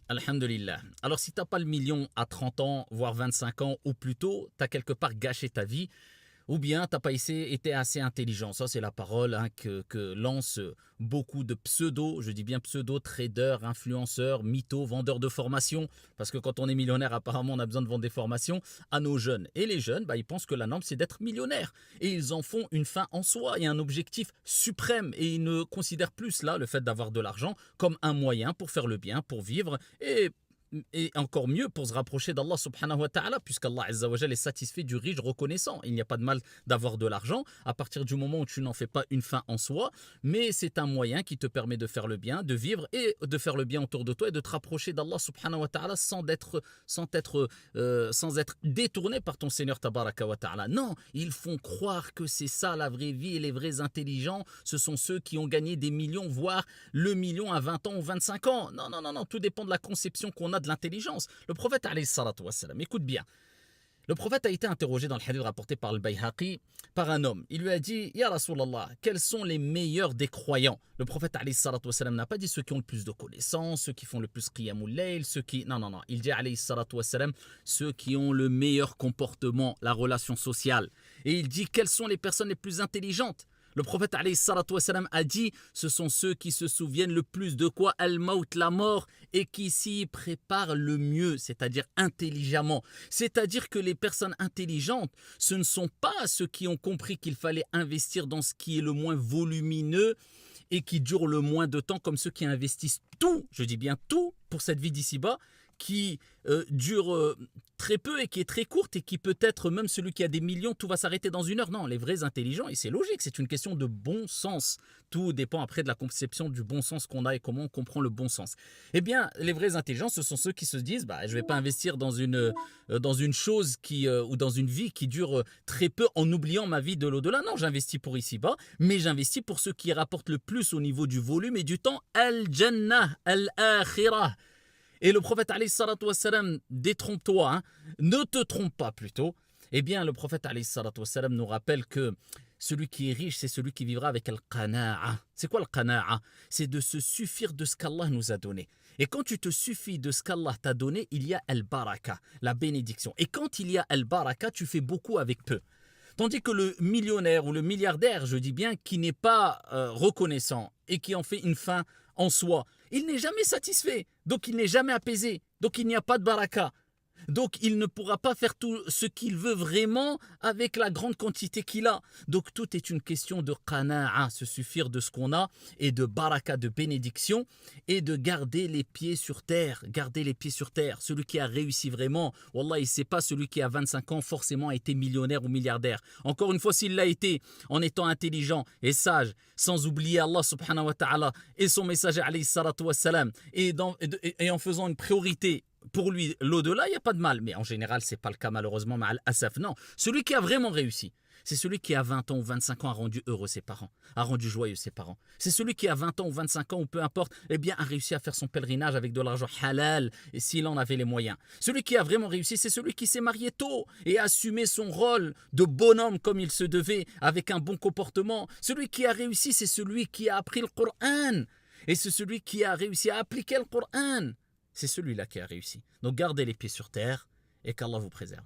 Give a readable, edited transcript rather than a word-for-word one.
Alhamdulillah. Alors si tu n'as pas le million à 30 ans, voire 25 ans ou plus tôt, tu as quelque part gâché ta vie. Ou bien t'as pas été assez intelligent. Ça, c'est la parole que lancent beaucoup de pseudo, je dis bien pseudo, traders, influenceurs, mythos, vendeurs de formations. Parce que quand on est millionnaire, apparemment, on a besoin de vendre des formations à nos jeunes. Et les jeunes, ils pensent que la norme, c'est d'être millionnaire. Et ils en font une fin en soi et un objectif suprême. Et ils ne considèrent plus cela, le fait d'avoir de l'argent, comme un moyen pour faire le bien, pour vivre et encore mieux pour se rapprocher d'Allah subhanahu wa ta'ala, puisqu'Allah azza wa jal est satisfait du riche reconnaissant. Il n'y a pas de mal d'avoir de l'argent à partir du moment où tu n'en fais pas une fin en soi, mais c'est un moyen qui te permet de faire le bien, de vivre et de faire le bien autour de toi et de te rapprocher d'Allah subhanahu wa ta'ala sans être détourné par ton Seigneur tabaraka wa ta'ala. Non, ils font croire que c'est ça la vraie vie et les vrais intelligents, ce sont ceux qui ont gagné des millions, voire le million à 20 ans ou 25 ans. Non, non, non, non, tout dépend de la conception qu'on a de l'intelligence. Le prophète, alayhi salatu wassalam, écoute bien. Le prophète a été interrogé dans le hadith rapporté par le Bayhaqi par un homme. Il lui a dit, Ya Rasulallah, quels sont les meilleurs des croyants? Le prophète alayhi salatu wassalam n'a pas dit ceux qui ont le plus de connaissances, ceux qui font le plus qiyamul layl, ceux qui... Non, non, non. Il dit alayhi salatu wassalam, ceux qui ont le meilleur comportement, la relation sociale. Et il dit, quelles sont les personnes les plus intelligentes? Le prophète alayhi salatu wassalam a dit, ce sont ceux qui se souviennent le plus de quoi? Al-Maut, la mort, et qui s'y préparent le mieux, c'est-à-dire intelligemment. C'est-à-dire que les personnes intelligentes, ce ne sont pas ceux qui ont compris qu'il fallait investir dans ce qui est le moins volumineux et qui dure le moins de temps, comme ceux qui investissent tout, je dis bien tout, pour cette vie d'ici-bas, qui dure très peu et qui est très courte et qui peut-être, même celui qui a des millions, tout va s'arrêter dans une heure. Non, les vrais intelligents, et c'est logique, c'est une question de bon sens. Tout dépend après de la conception du bon sens qu'on a et comment on comprend le bon sens. Eh bien, les vrais intelligents, ce sont ceux qui se disent, je ne vais pas investir dans une chose ou dans une vie qui dure très peu en oubliant ma vie de l'au-delà. Non, j'investis pour ici-bas, mais j'investis pour ceux qui rapportent le plus au niveau du volume et du temps. Al-Jannah, Al-Akhirah. Et le prophète alayhi salatu wassalam, détrompe-toi, ne te trompe pas plutôt. Eh bien, le prophète alayhi salatu wassalam nous rappelle que celui qui est riche, c'est celui qui vivra avec al-qana'a. C'est quoi al-qana'a? C'est de se suffire de ce qu'Allah nous a donné. Et quand tu te suffis de ce qu'Allah t'a donné, il y a al-baraka, la bénédiction. Et quand il y a al-baraka, tu fais beaucoup avec peu. Tandis que le millionnaire ou le milliardaire, je dis bien, qui n'est pas reconnaissant et qui en fait une fin en soi, il n'est jamais satisfait, donc il n'est jamais apaisé, donc il n'y a pas de baraka. Donc il ne pourra pas faire tout ce qu'il veut vraiment avec la grande quantité qu'il a. Donc tout est une question de qana'a, se suffire de ce qu'on a, et de baraka, de bénédiction, et de garder les pieds sur terre. Garder les pieds sur terre. Celui qui a réussi vraiment, wallah, c'est pas celui qui a 25 ans forcément a été millionnaire ou milliardaire. Encore une fois, s'il l'a été en étant intelligent et sage, sans oublier Allah subhanahu wa ta'ala et son messager alayhi salatu wassalam, et en faisant une priorité pour lui, l'au-delà, il n'y a pas de mal. Mais en général, ce n'est pas le cas malheureusement, mais al-asaf, non. Celui qui a vraiment réussi, c'est celui qui à 20 ans ou 25 ans a rendu heureux ses parents, a rendu joyeux ses parents. C'est celui qui à 20 ans ou 25 ans, ou peu importe, a réussi à faire son pèlerinage avec de l'argent halal, et s'il en avait les moyens. Celui qui a vraiment réussi, c'est celui qui s'est marié tôt et a assumé son rôle de bonhomme comme il se devait, avec un bon comportement. Celui qui a réussi, c'est celui qui a appris le Coran. Et c'est celui qui a réussi à appliquer le Coran. C'est celui-là qui a réussi. Donc gardez les pieds sur terre et qu'Allah vous préserve.